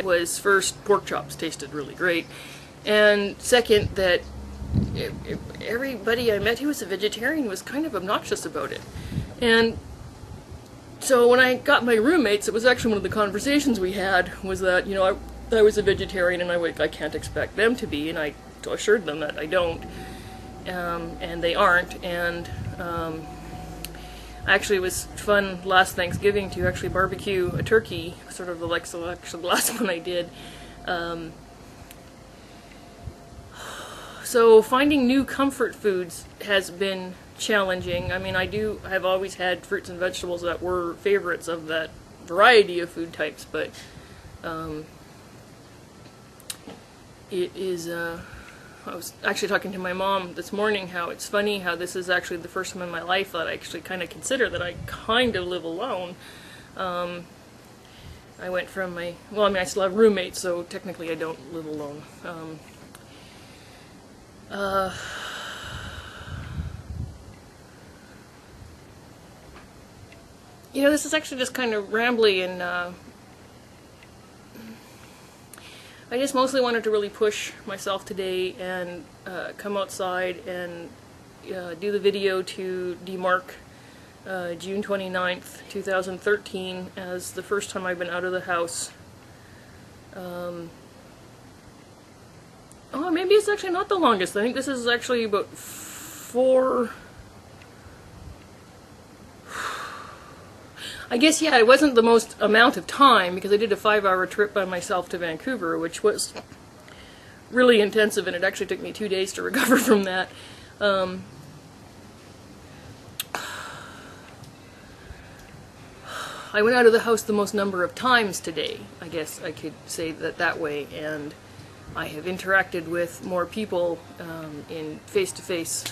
was, first, pork chops tasted really great, and second, that everybody I met who was a vegetarian was kind of obnoxious about it. And so when I got my roommates, it was actually one of the conversations we had, was that, you know, I was a vegetarian and I can't expect them to be, and I assured them that I don't, and they aren't. And actually it was fun last Thanksgiving to actually barbecue a turkey, sort of like the last one I did. So finding new comfort foods has been challenging. I mean, I've always had fruits and vegetables that were favorites of that variety of food types, but it is, I was actually talking to my mom this morning how it's funny how this is actually the first time in my life that I actually kind of consider that I kind of live alone. I went from I still have roommates, so technically I don't live alone. You know, this is actually just kind of rambly, and I just mostly wanted to really push myself today and come outside and do the video to demark June 29th, 2013 as the first time I've been out of the house. Oh, maybe it's actually not the longest. I think this is actually about 4... I guess, yeah, it wasn't the most amount of time, because I did a 5-hour trip by myself to Vancouver, which was really intensive, and it actually took me 2 days to recover from that. I went out of the house the most number of times today, I guess I could say that way, and I have interacted with more people in face-to-face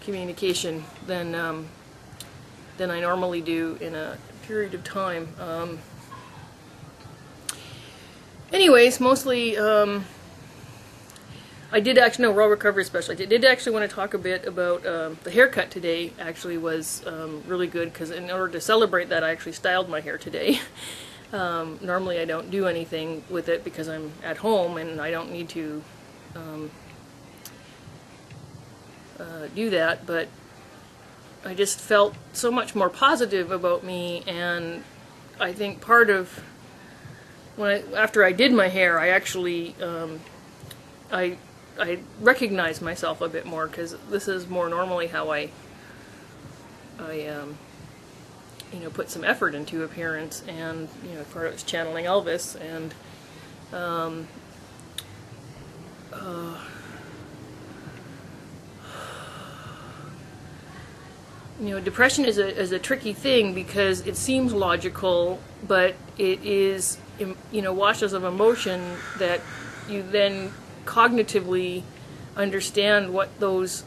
communication than I normally do in a period of time. Anyways, mostly, I did actually, no, Raw Recovery Special. I did actually want to talk a bit about the haircut today. Actually was really good, because in order to celebrate that, I actually styled my hair today. Normally I don't do anything with it because I'm at home and I don't need to do that, but I just felt so much more positive about me, and I think part of after I did my hair, I actually I recognized myself a bit more, because this is more normally how I you know, put some effort into appearance, and you know, part of it's channeling Elvis, and you know, depression is a tricky thing, because it seems logical, but it is, you know, washes of emotion that you then cognitively understand what those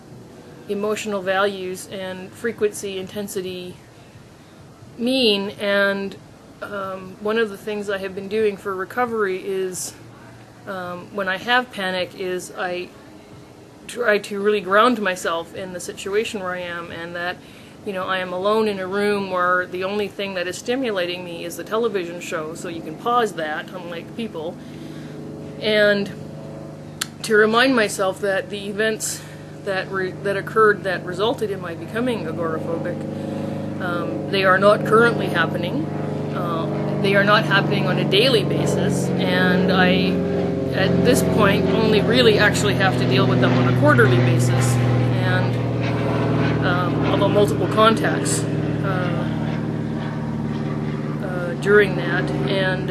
emotional values and frequency, intensity mean. And one of the things I have been doing for recovery is when I have panic is I try to really ground myself in the situation where I am, and that, you know, I am alone in a room where the only thing that is stimulating me is the television show, so you can pause that, unlike people, and to remind myself that the events that occurred that resulted in my becoming agoraphobic, they are not currently happening. They are not happening on a daily basis, and I, at this point, only really actually have to deal with them on a quarterly basis, and although multiple contacts during that, and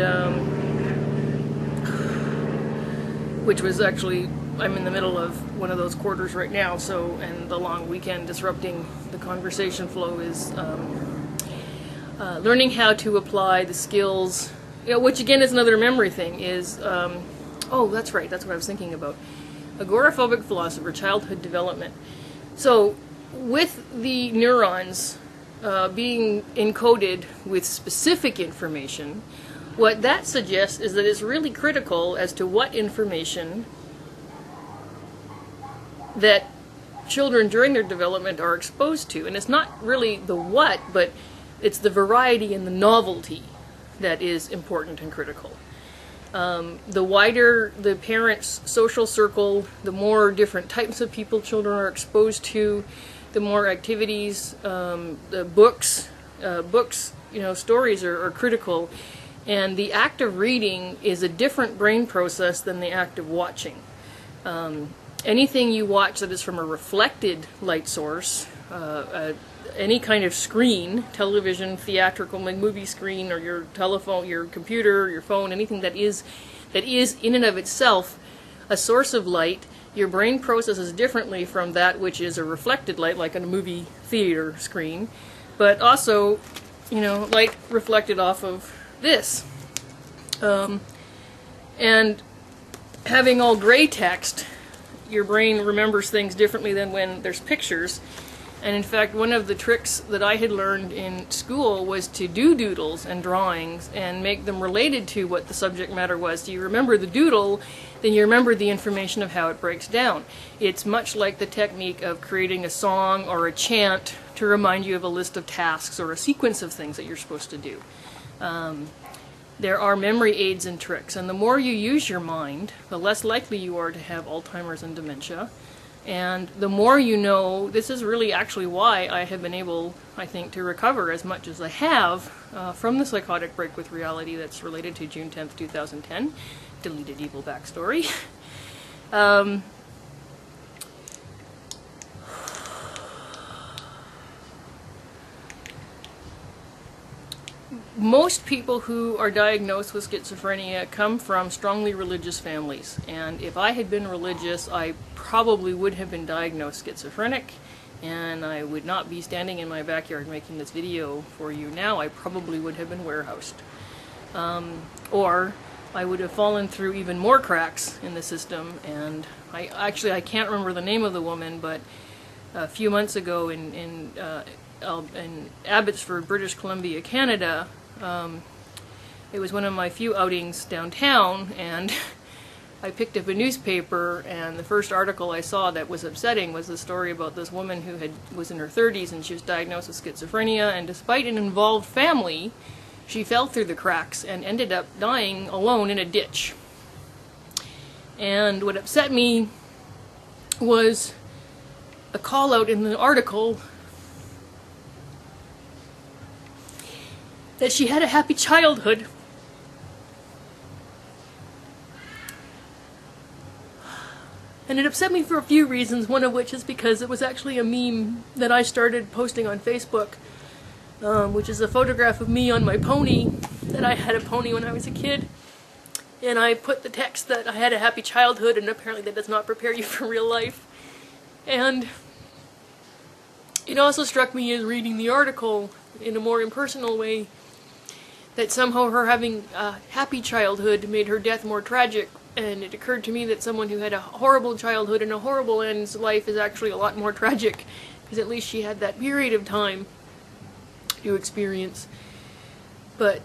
which was actually, I'm in the middle of one of those quarters right now, so, and the long weekend disrupting the conversation flow is learning how to apply the skills, you know, which again is another memory thing, is, oh, that's right, that's what I was thinking about. Agoraphobic philosopher, childhood development. So, with the neurons being encoded with specific information, what that suggests is that it's really critical as to what information that children during their development are exposed to. And it's not really the what, but it's the variety and the novelty. that is important and critical. The wider the parents' social circle, the more different types of people children are exposed to, the more activities, the books, stories are critical. And the act of reading is a different brain process than the act of watching. Anything you watch that is from a reflected light source, any kind of screen, television, theatrical, movie screen, or your telephone, your computer, your phone, anything that is in and of itself a source of light, your brain processes differently from that which is a reflected light, like on a movie theater screen, but also, light reflected off of this. And having all gray text, your brain remembers things differently than when there's pictures. And in fact, one of the tricks that I had learned in school was to do doodles and drawings and make them related to what the subject matter was. So you remember the doodle, then you remember the information of how it breaks down. It's much like the technique of creating a song or a chant to remind you of a list of tasks or a sequence of things that you're supposed to do. There are memory aids and tricks, and the more you use your mind, the less likely you are to have Alzheimer's and dementia. And the more you know, this is really actually why I have been able, I think, to recover as much as I have from the psychotic break with reality that's related to June 10th, 2010. Deleted evil backstory. Most people who are diagnosed with schizophrenia come from strongly religious families, and if I had been religious, I probably would have been diagnosed schizophrenic, and I would not be standing in my backyard making this video for you now. I probably would have been warehoused. Or I would have fallen through even more cracks in the system, and I can't remember the name of the woman, but a few months ago in Abbotsford, British Columbia, Canada, it was one of my few outings downtown, and I picked up a newspaper, and the first article I saw that was upsetting was the story about this woman who was in her 30s, and she was diagnosed with schizophrenia, and despite an involved family, she fell through the cracks and ended up dying alone in a ditch. And what upset me was a call out in the article that she had a happy childhood. And it upset me for a few reasons, one of which is because it was actually a meme that I started posting on Facebook, which is a photograph of me on my pony, that I had a pony when I was a kid. And I put the text that I had a happy childhood, and apparently that does not prepare you for real life. And it also struck me as reading the article in a more impersonal way that somehow her having a happy childhood made her death more tragic. And it occurred to me that someone who had a horrible childhood and a horrible end's life is actually a lot more tragic, because at least she had that period of time to experience. But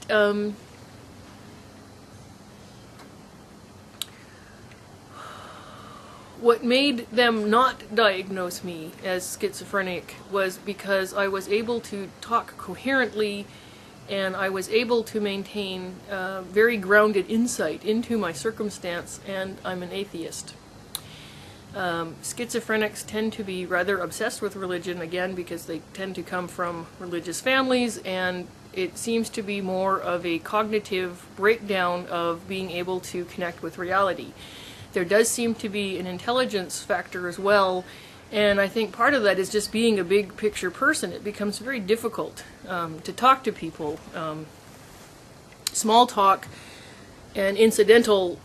what made them not diagnose me as schizophrenic was because I was able to talk coherently, and I was able to maintain very grounded insight into my circumstance, and I'm an atheist. Schizophrenics tend to be rather obsessed with religion, again, because they tend to come from religious families, and it seems to be more of a cognitive breakdown of being able to connect with reality. There does seem to be an intelligence factor as well, and I think part of that is just being a big picture person. It becomes very difficult to talk to people. Small talk and incidental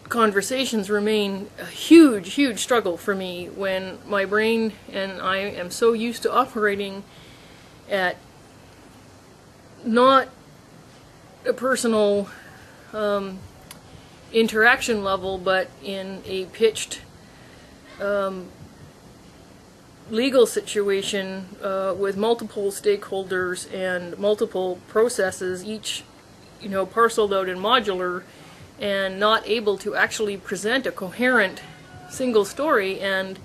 conversations remain a huge, huge struggle for me when my brain and I am so used to operating at not a personal interaction level, but in a pitched legal situation with multiple stakeholders and multiple processes, each parceled out and modular, and not able to actually present a coherent single story. And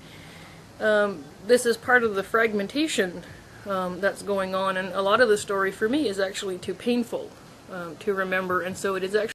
this is part of the fragmentation that's going on, and a lot of the story for me is actually too painful to remember, and so it is actually